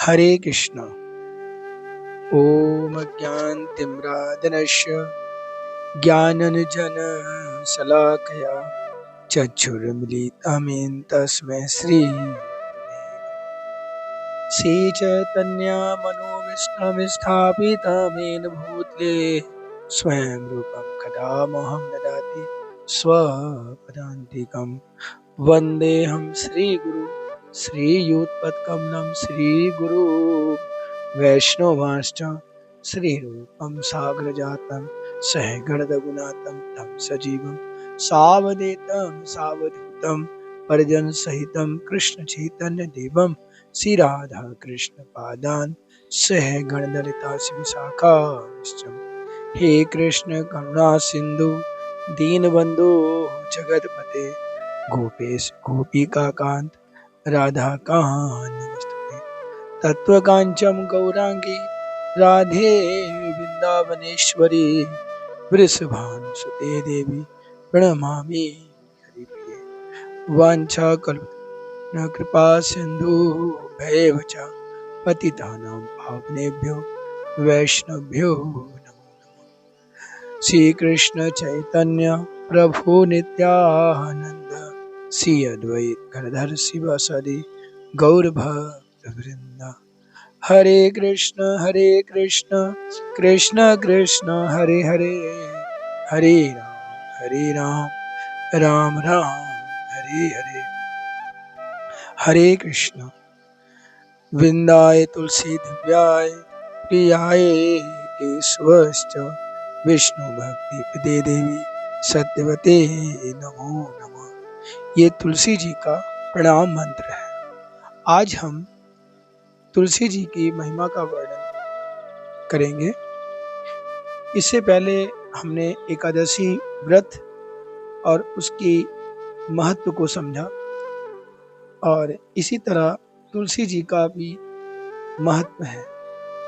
हरे कृष्ण। ओम अज्ञानतिम्रादनस्य ज्ञानाञ्जनशलाकया चक्षुरुन्मीलितं तस्मै श्रीचैतन्यमनोभीष्टं स्थापितं भूतले स्वयं रूपं कदा मह्यं ददाति स्वपदान्तिकं। वन्देऽहं श्रीगुरु श्रीयुतपत्कमलं श्रीगुरु वैष्णवांश्च श्रीरूपं साग्रजातं सहगणरघुनाथं तं सजीवं सावधूतं सावधूतं परिजनसहितं कृष्णचैतन्यदेवं श्रीराधा कृष्णपादान् सहगणललिता श्रीविशाखाश्च। हे कृष्ण करुणा सिंधु दीनबंधु जगतपते गोपेश गोपिकाकांत राधा कान्त नमस्तुते। तत्वकांचन गौरांगी राधे वृंदावनेश्वरी वृषभानुसुते देवी प्रणमामि हरिप्रिये। वाञ्छाकल्पतरुभ्यश्च कृपा सिन्धु भैव च पतितानां पावनेभ्यो वैष्णवेभ्यो नमो नमः। श्री कृष्ण चैतन्य प्रभु नित्यानंद श्री अद्वैत गणधर शिवासादि गौर भक्त वृंद। हरे कृष्ण कृष्ण कृष्ण हरे हरे, हरे राम राम राम हरे हरे। हरे कृष्ण। विंदाय तुलसी दिव्याय प्रियाय केशवश्च विष्णु भक्ति प्रदे देवी सत्यवते नमो नमः। ये तुलसी जी का प्रणाम मंत्र है। आज हम तुलसी जी की महिमा का वर्णन करेंगे। इससे पहले हमने एकादशी व्रत और उसकी महत्व को समझा, और इसी तरह तुलसी जी का भी महत्व है।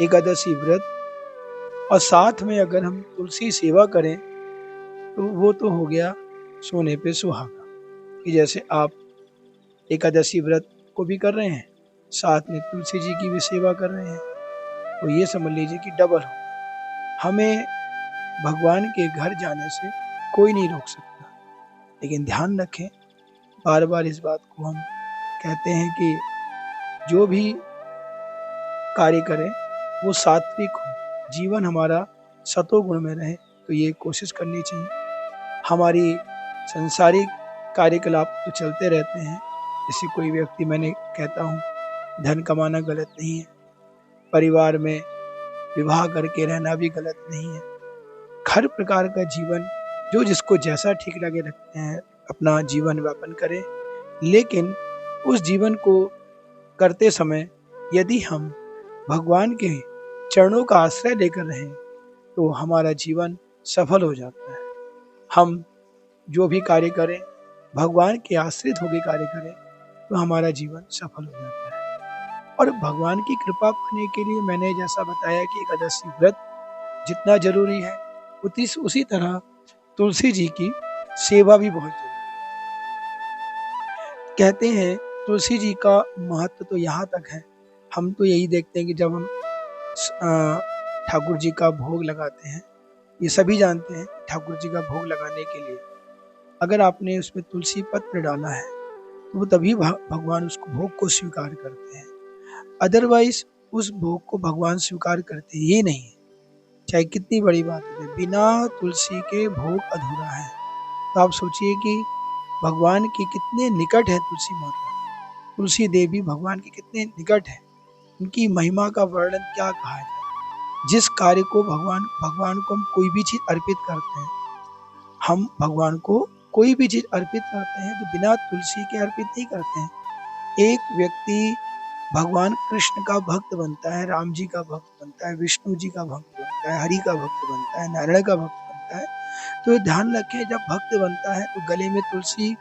एकादशी व्रत और साथ में अगर हम तुलसी सेवा करें तो वो तो हो गया सोने पे सुहागा, कि जैसे आप एकादशी व्रत को भी कर रहे हैं, साथ में तुलसी जी की भी सेवा कर रहे हैं, तो ये समझ लीजिए कि डबल हो। हमें भगवान के घर जाने से कोई नहीं रोक सकता, लेकिन ध्यान रखें, बार बार इस बात को हम कहते हैं कि जो भी कार्य करें वो सात्विक हो, जीवन हमारा सतोगुण में रहे, तो ये कोशिश करनी चाहिए। हमारी संसारिक कार्यकलाप तो चलते रहते हैं। जैसे कोई व्यक्ति, मैंने कहता हूँ, धन कमाना गलत नहीं है, परिवार में विवाह करके रहना भी गलत नहीं है। हर प्रकार का जीवन जो जिसको जैसा ठीक लगे रखते हैं, अपना जीवन व्यापन करें, लेकिन उस जीवन को करते समय यदि हम भगवान के चरणों का आश्रय लेकर रहें तो हमारा जीवन सफल हो जाता है। हम जो भी कार्य करें, भगवान के आश्रित होकर कार्य करें, तो हमारा जीवन सफल हो जाता है। और भगवान की कृपा पाने के लिए मैंने जैसा बताया कि एकादशी व्रत जितना जरूरी है, उसी तरह तुलसी जी की सेवा भी बहुत जरूरी है। कहते हैं तुलसी जी का महत्व तो यहाँ तक है, हम तो यही देखते हैं कि जब हम ठाकुर जी का भोग लगाते हैं, ये सभी जानते हैं, ठाकुर जी का भोग लगाने के लिए अगर आपने उसमें तुलसी पत्र डाला है तो वो तभी भगवान उसको भोग को स्वीकार करते हैं। अदरवाइज उस भोग को भगवान स्वीकार करते ही नहीं है, चाहे कितनी बड़ी बात है। बिना तुलसी के भोग अधूरा है। तो आप सोचिए कि भगवान के कितने निकट है तुलसी माता, तुलसी देवी भगवान के कितने निकट है। उनकी महिमा का वर्णन क्या कहा जाए। जिस कार्य को भगवान को हम कोई भी चीज अर्पित करते हैं, हम भगवान को कोई भी चीज अर्पित करते हैं तो बिना तुलसी के अर्पित नहीं करते हैं। एक व्यक्ति भगवान कृष्ण का भक्त बनता है, राम जी का भक्त बनता है, विष्णु जी का भक्त बनता है, हरि का भक्त बनता है, नारायण का भक्त बनता है, तो ध्यान रखें, जब भक्त बनता है तो गले में तुलसी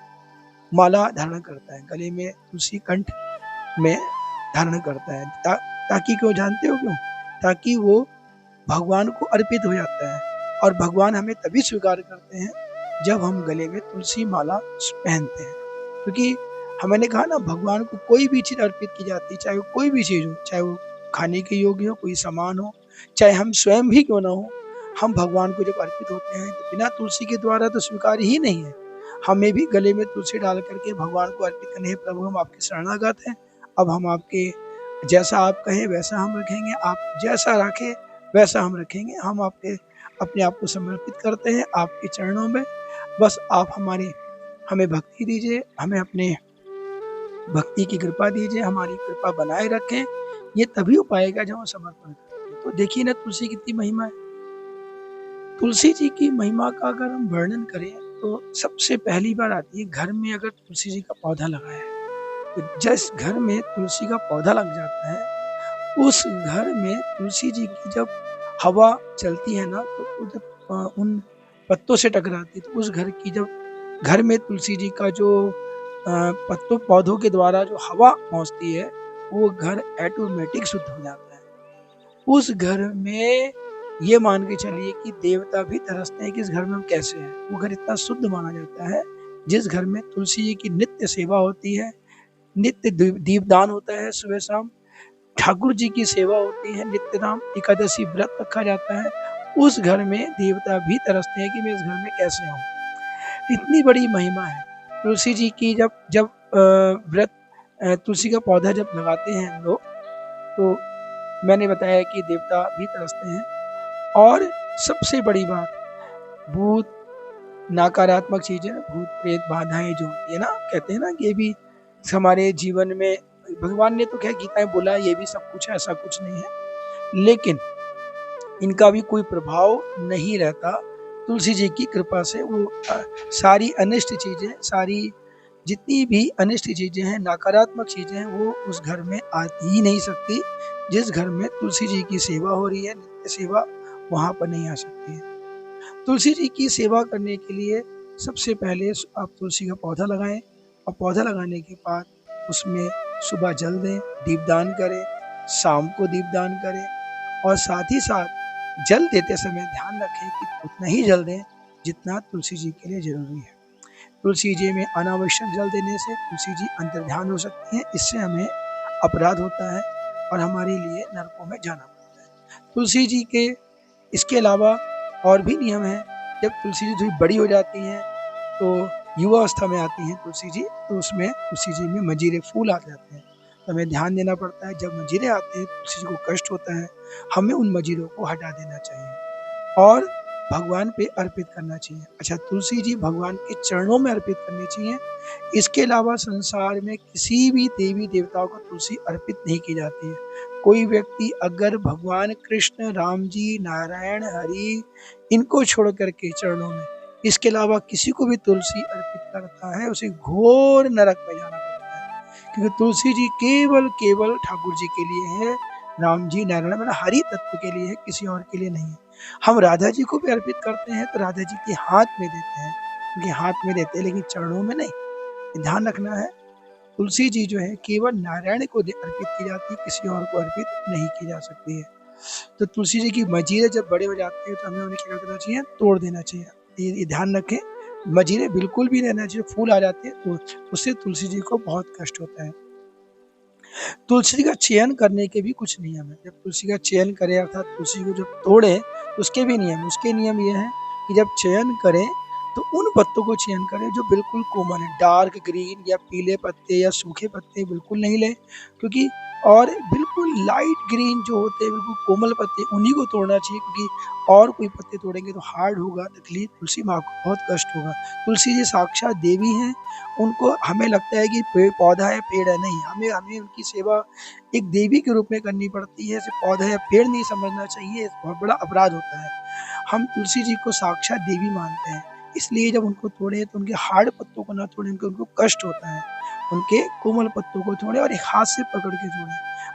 माला धारण करता है, गले में तुलसी कंठ में धारण करता है, ताकि क्यों जानते हो क्यों? ताकि वो भगवान को अर्पित हो जाता है। और भगवान हमें तभी स्वीकार करते हैं जब हम गले में तुलसी माला पहनते हैं। क्योंकि मैंने कहा ना, भगवान को कोई भी चीज अर्पित की जाती है, चाहे वो कोई भी चीज हो, चाहे वो खाने के योग्य हो, कोई सामान हो, चाहे हम स्वयं भी क्यों ना हो, हम भगवान को जब अर्पित होते हैं तो बिना तुलसी के द्वारा तो स्वीकार ही नहीं है। हमें भी गले में तुलसी डाल करके भगवान को अर्पित करने, प्रभु हम आपके शरणागत हैं, अब हम आपके जैसा आप कहें वैसा हम रखेंगे, आप जैसा रखें वैसा हम रखेंगे। हम आपके अपने आप को समर्पित करते हैं आपके चरणों में। बस आप हमें भक्ति दीजिए, हमें अपने भक्ति की कृपा दीजिए, हमारी कृपा बनाए रखें। ये तभी हो पाएगा जब हम समर्पण करें। तो देखिए ना तुलसी कितनी महिमा है। तुलसी जी की महिमा का अगर हम वर्णन करें तो सबसे पहली बार आती है घर में अगर तुलसी जी का पौधा लगा है, तो जिस घर में तुलसी का पौधा लग जाता है उस घर में तुलसी जी की जब हवा चलती है ना, तो जब उन पत्तों से टकराती है तो उस घर की जब घर में तुलसी जी का जो पत्तों पौधों के द्वारा जो हवा पहुंचती है वो घर ऑटोमेटिक शुद्ध हो जाता है। उस घर में ये मान के चलिए कि देवता भी तरसते हैं कि इस घर में हम कैसे हैं। वो घर इतना शुद्ध माना जाता है जिस घर में तुलसी जी की नित्य सेवा होती है, नित्य दीपदान होता है, सुबह शाम ठाकुर जी की सेवा होती है, नित्य नाम एकादशी व्रत रखा जाता है। उस घर में देवता भी तरसते हैं कि मैं इस घर में कैसे आऊं। इतनी बड़ी महिमा है तुलसी जी की। जब जब व्रत तुलसी का पौधा जब लगाते हैं हम लोग, तो मैंने बताया कि देवता भी तरसते हैं। और सबसे बड़ी बात, भूत नकारात्मक चीजें, भूत प्रेत बाधाएं जो होती है ना, कहते हैं ना कि ये भी हमारे जीवन में भगवान ने तो क्या गीता में बोला ये भी सब कुछ है, ऐसा कुछ नहीं है, लेकिन इनका भी कोई प्रभाव नहीं रहता तुलसी जी की कृपा से। वो सारी अनिष्ट चीजें, सारी जितनी भी अनिष्ट चीजें हैं, नकारात्मक चीजें हैं, वो उस घर में आ ही नहीं सकती। जिस घर में तुलसी जी की सेवा हो रही है, नित्य सेवा, वहां पर नहीं आ सकती है। तुलसी जी की सेवा करने के लिए सबसे पहले आप तुलसी का पौधा लगाएं, और पौधा लगाने के बाद उसमें सुबह जल दें, दीपदान करें, शाम को दीपदान करें, और साथ ही साथ जल देते समय ध्यान रखें कि उतना ही जल दें जितना तुलसी जी के लिए जरूरी है। तुलसी जी में अनावश्यक जल देने से तुलसी जी अंतर्ध्यान हो सकती हैं, इससे हमें अपराध होता है और हमारे लिए नरकों में जाना पड़ता है। तुलसी जी के इसके अलावा और भी नियम है। जब तुलसी जी थोड़ी बड़ी हो जाती हैं तो युवा अवस्था में आती हैं तुलसी जी, तो उसमें तुलसी जी में मंजीरे फूल आ जाते हैं, तो हमें ध्यान देना पड़ता है। जब मंजीरे आते हैं तुलसी जी को कष्ट होता है, हमें उन मंजीरों को हटा देना चाहिए और भगवान पे अर्पित करना चाहिए। अच्छा, तुलसी जी भगवान के चरणों में अर्पित करनी चाहिए। इसके अलावा संसार में किसी भी देवी देवताओं को तुलसी अर्पित नहीं की जाती है। कोई व्यक्ति अगर भगवान कृष्ण, राम जी, नारायण, हरि इनको छोड़ करके चरणों में इसके अलावा किसी को भी तुलसी अर्पित करता है, उसे घोर नरक में जाना पड़ता है। क्योंकि तुलसी जी केवल केवल ठाकुर जी के लिए है, राम जी, नारायण मतलब हरि तत्व के लिए है, किसी और के लिए नहीं है। हम राधा जी को भी अर्पित करते हैं तो राधा जी के हाथ में देते हैं, उनके हाथ में देते हैं, लेकिन चरणों में नहीं। ध्यान रखना है, तुलसी जी जो है केवल नारायण को अर्पित की जाती है, किसी और को अर्पित नहीं की जा सकती है। तो तुलसी जी की मजीरे जब बड़े हो जाते हैं तो हमें उन्हें क्या करना चाहिए, तोड़ देना चाहिए। ये ध्यान रखें, मजीरे बिल्कुल भी रहना चाहिए। फूल आ जाते हैं तो उससे तुलसी जी को बहुत कष्ट होता है। तुलसी का चयन करने के भी कुछ नियम है। जब तुलसी का चयन करें अर्थात तुलसी को जब तोड़े तो उसके भी नियम, उसके नियम ये हैं कि जब चयन करें तो उन पत्तों को चयन करें जो बिल्कुल कोमल है, डार्क ग्रीन या पीले पत्ते या सूखे पत्ते बिल्कुल नहीं लें, क्योंकि और बिल्कुल लाइट ग्रीन जो होते हैं बिल्कुल कोमल पत्ते उन्हीं को तोड़ना चाहिए, क्योंकि और कोई पत्ते तोड़ेंगे तो हार्ड होगा, तकलीफ तुलसी माँ को बहुत कष्ट होगा। तुलसी जी साक्षात देवी हैं, उनको हमें लगता है कि पेड़ पौधा है, पेड़ है, नहीं, हमें उनकी सेवा एक देवी के रूप में करनी पड़ती है। सिर्फ पौधा या पेड़ नहीं समझना चाहिए, बहुत बड़ा अपराध होता है। हम तुलसी जी को साक्षात देवी मानते हैं, इसलिए जब उनको तोड़े तो उनके हार्ड पत्तों को ना तोड़े, उनको कष्ट होता है। उनके कोमल पत्तों को तोड़े और एक हाथ से पकड़ के तोड़े,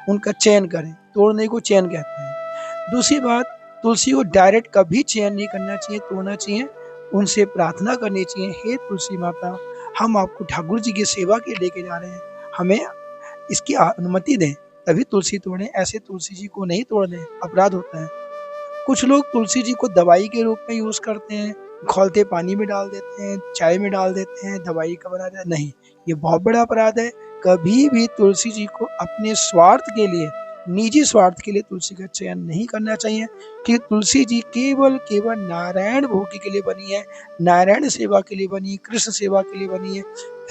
उनका चयन करें, तोड़ने को चयन कहते हैं। दूसरी बात, तुलसी को डायरेक्ट कभी चयन नहीं करना चाहिए, तोड़ना चाहिए, उनसे प्रार्थना करनी चाहिए, हे तुलसी माता, हम आपको ठाकुर जी की सेवा के लेके जा रहे हैं, हमें इसकी अनुमति दें, तभी तुलसी तोड़ें, ऐसे तुलसी जी को नहीं तोड़ दें, अपराध होता है। कुछ लोग तुलसी जी को दवाई के रूप में यूज करते हैं, खौलते पानी में डाल देते हैं, चाय में डाल देते हैं, दवाई का बना देते हैं, नहीं, ये बहुत बड़ा अपराध है। कभी भी तुलसी जी को अपने स्वार्थ के लिए निजी स्वार्थ के लिए तुलसी का चयन नहीं करना चाहिए, कि तुलसी जी केवल केवल नारायण भोग के लिए बनी है, नारायण सेवा के लिए बनी है, कृष्ण सेवा के लिए बनी है।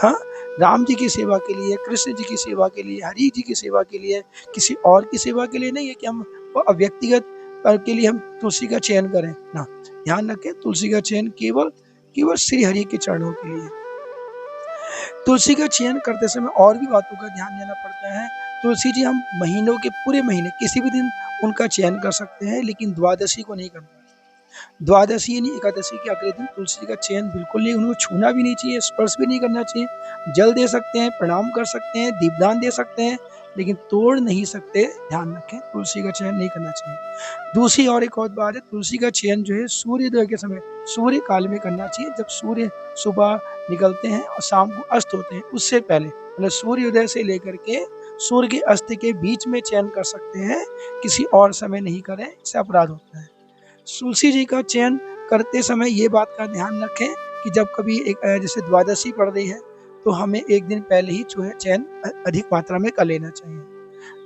हाँ, राम जी की सेवा के लिए, कृष्ण जी की सेवा के लिए, हरि जी की सेवा के लिए, किसी और की सेवा के लिए नहीं है कि हम व्यक्तिगत के लिए हम तुलसी का चयन करें ना। ध्यान रखें, तुलसी का चयन केवल केवल श्री हरि के चरणों के लिए। तुलसी का चयन करते समय और भी बातों का ध्यान देना पड़ता है। तुलसी जी हम महीनों के पूरे महीने किसी भी दिन उनका चयन कर सकते हैं, लेकिन द्वादशी को नहीं करना। द्वादशी यानी एकादशी के अगले दिन तुलसी का चयन बिल्कुल नहीं, उनको छूना भी नहीं चाहिए, स्पर्श भी नहीं करना चाहिए। जल दे सकते हैं, प्रणाम कर सकते हैं, दीपदान दे सकते हैं, लेकिन तोड़ नहीं सकते। ध्यान रखें, तुलसी का चयन नहीं करना चाहिए। दूसरी और एक और बात है, तुलसी का चयन जो है सूर्योदय के समय, सूर्य काल में करना चाहिए, जब सूर्य सुबह निकलते हैं और शाम को अस्त होते हैं, उससे पहले, मतलब सूर्योदय से लेकर के सूर्य के अस्त के बीच में चयन कर सकते हैं, किसी और समय नहीं करें, इससे अपराध होता है। तुलसी जी का चयन करते समय ये बात का ध्यान रखें कि जब कभी एक जैसे द्वादशी पड़ रही है तो हमें एक दिन पहले ही जो है चयन अधिक मात्रा में कर लेना चाहिए।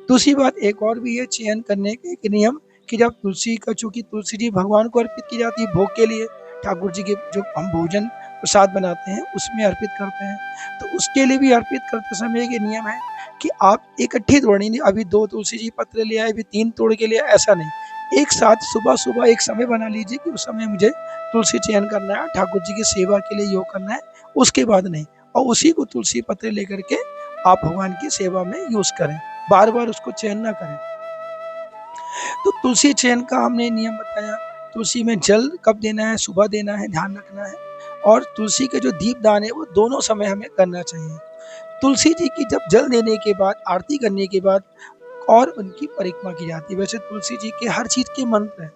दूसरी बात एक और भी है चयन करने के नियम, कि जब तुलसी का, चूंकि तुलसी जी भगवान को अर्पित की जाती है भोग के लिए, ठाकुर जी के जो हम भोजन प्रसाद बनाते हैं उसमें अर्पित करते हैं, तो उसके लिए भी अर्पित करते समय ये नियम है कि आप इकट्ठी तोड़नी नहीं, अभी 2 तुलसी जी पत्र ले आए, अभी 3 तोड़ के लिए, ऐसा नहीं। एक साथ सुबह सुबह एक समय बना लीजिए कि उस समय मुझे तुलसी चयन करना है, ठाकुर जी की सेवा के लिए योग करना है, उसके बाद नहीं। और उसी को तुलसी पत्र लेकर के आप भगवान की सेवा में यूज करें, बार बार उसको चयन ना करें। तो तुलसी चयन का हमने नियम बताया। तुलसी में जल कब देना है, सुबह देना है, ध्यान रखना है। और तुलसी के जो दीपदान है वो दोनों समय हमें करना चाहिए। तुलसी जी की जब जल देने के बाद, आरती करने के बाद और उनकी परिक्रमा की जाती है। वैसे तुलसी जी के हर चीज के मंत्र हैं।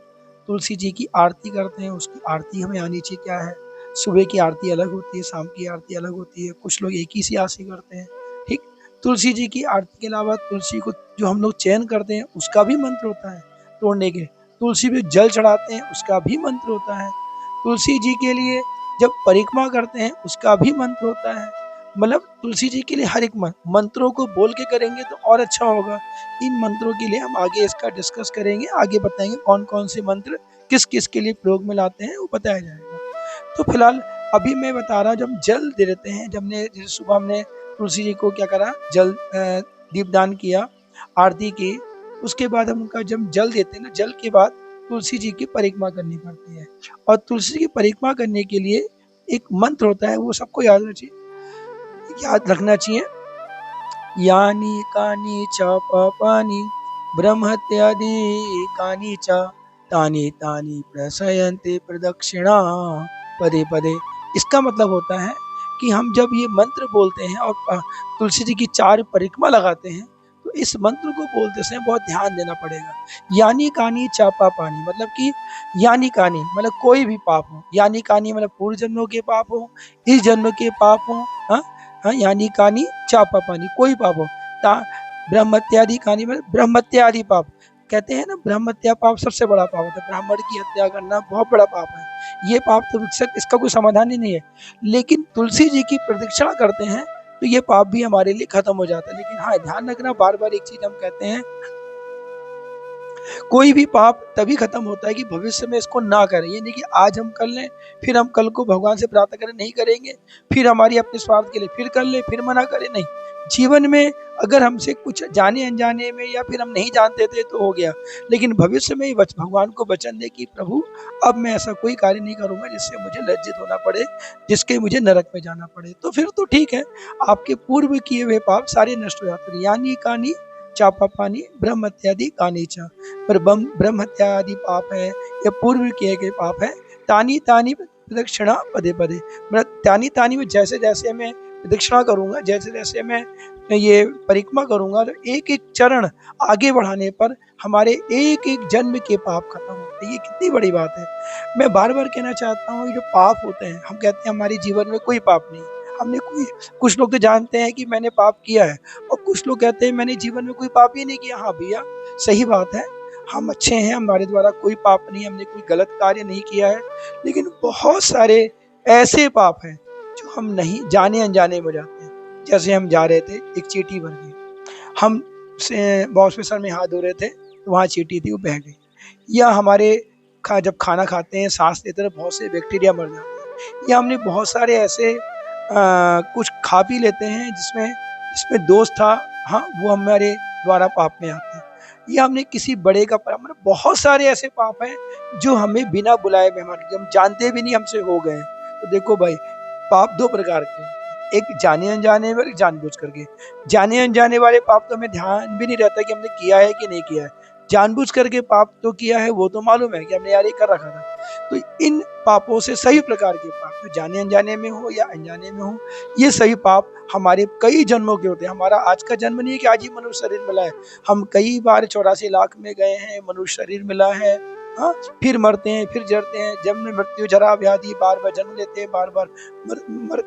तुलसी जी की आरती करते हैं, उसकी आरती हमें आनी चाहिए। क्या है, सुबह की आरती अलग होती है, शाम की आरती अलग होती है, कुछ लोग एक ही सी आरती करते हैं। ठीक, तुलसी जी की आरती के अलावा तुलसी को जो हम लोग चयन करते हैं उसका भी मंत्र होता है तोड़ने के। तुलसी पे जल चढ़ाते हैं उसका भी मंत्र होता है। तुलसी जी के लिए जब परिक्रमा करते हैं उसका भी मंत्र होता है। मतलब तुलसी जी के लिए हर एक मंत्रों को बोल के करेंगे तो और अच्छा होगा। इन मंत्रों के लिए हम आगे इसका डिस्कस करेंगे, आगे बताएंगे कौन कौन से मंत्र किस किस के लिए प्रयोग में लाते हैं, वो बताया जाएगा। तो फिलहाल अभी मैं बता रहा हूँ, जब जल दे देते हैं, जब ने जैसे सुबह हमने तुलसी जी को क्या करा, जल दीपदान किया, आरती की, उसके बाद हम उनका जब जल देते हैं ना, जल के बाद तुलसी जी की परिक्रमा करनी पड़ती है। और तुलसी की परिक्रमा करने के लिए एक मंत्र होता है, वो सबको याद रखना चाहिए। यानी कानी च पापानि ब्रह्मत्यादि कानी च तानी तानी प्रसयन्ते प्रदक्षिणा पदे पदे। इसका मतलब होता है कि हम जब ये मंत्र बोलते हैं और तुलसी जी की 4 परिक्रमा लगाते हैं, तो इस मंत्र को बोलते समय बहुत ध्यान देना पड़ेगा। यानी कानी चापा पानी, मतलब कि यानी कानी मतलब कोई भी पाप हो, यानी कानी मतलब पूर्व जन्मों के पाप हो, इस जन्म के पाप हो, हाँ हाँ, यानी कानी चापा पानी, कोई पाप हो। ब्रह्मत्यादि कानी मतलब ब्रह्मत्यादि पाप, कहते हैं ना, ब्रह्मत्या पाप सबसे बड़ा पाप होता है, ब्राह्मण की हत्या करना बहुत बड़ा पाप है। ये पाप तो इसका कोई समाधान ही नहीं है। लेकिन तुलसी जी की प्रदक्षिणा करते हैं तो ये पाप भी हमारे लिए खत्म हो जाता है। लेकिन हाँ, ध्यान रखना, बार बार एक चीज हम कहते हैं, कोई भी पाप तभी खत्म होता है कि भविष्य में इसको ना करें। ये नहीं कि आज हम कर लें फिर हम कल को भगवान से प्रार्थना करें नहीं करेंगे, फिर हमारी अपने स्वार्थ के लिए फिर कर ले, फिर मना करें, नहीं। जीवन में अगर हमसे कुछ जाने अनजाने में या फिर हम नहीं जानते थे तो हो गया, लेकिन भविष्य में भगवान को वचन दे कि प्रभु अब मैं ऐसा कोई कार्य नहीं करूंगा जिससे मुझे लज्जित होना पड़े, जिसके मुझे नरक में जाना पड़े, तो फिर तो ठीक है, आपके पूर्व किए हुए पाप सारे नष्ट हो जाते हैं। यानी कानी चापा पानी ब्रह्मत्यादि कानीचा, पर ब्रह्मत्यादि पाप है या पूर्व किए गए पाप है। तानी तानी प्रदक्षिणा पदे पदे, मतलब तानी तानी में जैसे जैसे मैं प्रदक्षिणा करूंगा, जैसे जैसे मैं ये परिक्रमा करूंगा, तो एक एक चरण आगे बढ़ाने पर हमारे एक एक जन्म के पाप खत्म होते हैं। ये कितनी बड़ी बात है। मैं बार बार कहना चाहता हूँ, ये जो पाप होते हैं, हम कहते हैं हमारे जीवन में कोई पाप नहीं, हमने कोई, कुछ लोग तो जानते हैं कि मैंने पाप किया है, और कुछ लोग कहते हैं मैंने जीवन में कोई पाप ही नहीं किया। हाँ भैया, सही बात है, हम अच्छे हैं, हमारे द्वारा कोई पाप नहीं, हमने कोई गलत कार्य नहीं किया है, लेकिन बहुत सारे ऐसे पाप हैं जो हम नहीं जाने अनजाने में जाते हैं। जैसे हम जा रहे थे, एक चींटी भर गई, हम से वॉश बेसिन में हाथ धो रहे थे तो वहाँ चींटी थी, वो बह गई। या हमारे जब खाना खाते हैं, सांस लेते हैं, बहुत से बैक्टीरिया मर जाते हैं। या हमने बहुत सारे ऐसे कुछ खा पी लेते हैं जिसमें जिसमें दोष था, हाँ, वो हमारे द्वारा पाप में आते हैं। या हमने किसी बड़े का मतलब बहुत सारे ऐसे पाप हैं जो हमें बिना बुलाए हमारे, हम जानते भी नहीं हमसे हो गए। तो देखो भाई, पाप दो प्रकार के हैं, एक जाने अनजाने में, एक जानबूझ करके। जाने अनजाने वाले पाप तो हमें ध्यान भी नहीं रहता कि हमने किया है कि नहीं किया है। जानबूझ करके पाप तो किया है, वो तो मालूम है कि हमने यार ये कर रखा था। तो इन पापों से सही प्रकार के पाप, तो जाने अनजाने में हो या अनजाने में हो, ये सही पाप हमारे कई जन्मों के होते हैं। हमारा आज का जन्म नहीं है कि आज ही मनुष्य शरीर मिला है, हम कई बार 84 लाख में गए हैं, मनुष्य शरीर मिला है, हाँ, फिर मरते हैं, फिर जरते हैं, जन्म मृत्यु जरा व्याधि, बार बार जन्म लेते हैं, बार बार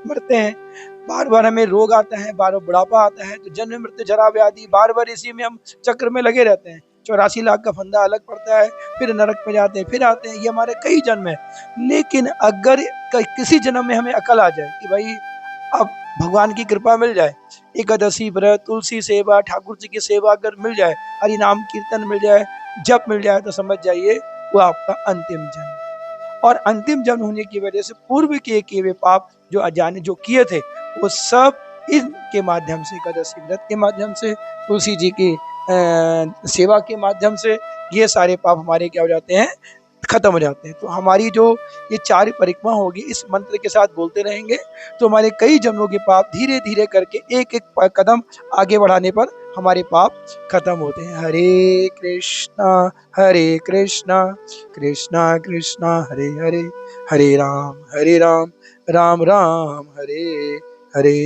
मरते हैं, बार बार हमें रोग आता है, बार बार बुढ़ापा आता है। तो जन्म मृत्यु जरा व्याधि, बार बार इसी में हम चक्र में लगे रहते हैं। 84 लाख का फंदा अलग पड़ता है, फिर नरक में जाते हैं, फिर आते हैं। ये हमारे कई जन्म है। लेकिन अगर किसी जन्म में हमें अकल आ जाए कि भाई अब भगवान की कृपा मिल जाए, एकादशी व्रत, तुलसी सेवा, ठाकुर जी की सेवा अगर मिल जाए, हरि नाम कीर्तन मिल जाए, जप मिल जाए, तो समझ जाइए वो आपका अंतिम जन्म है। और अंतिम जन्म होने की वजह से पूर्व के किए हुए पाप जो अजाने जो किए थे, वो सब इनके माध्यम से, एकादशी व्रत के माध्यम से, तुलसी जी की सेवा के माध्यम से, ये सारे पाप हमारे क्या हो जाते हैं, खत्म हो जाते हैं। तो हमारी जो ये 4 परिक्रमा होगी, इस मंत्र के साथ बोलते रहेंगे तो हमारे कई जन्मों के पाप धीरे धीरे करके एक एक कदम आगे बढ़ाने पर हमारे पाप खत्म होते हैं। हरे कृष्णा कृष्णा कृष्णा हरे हरे, हरे राम राम राम हरे हरे।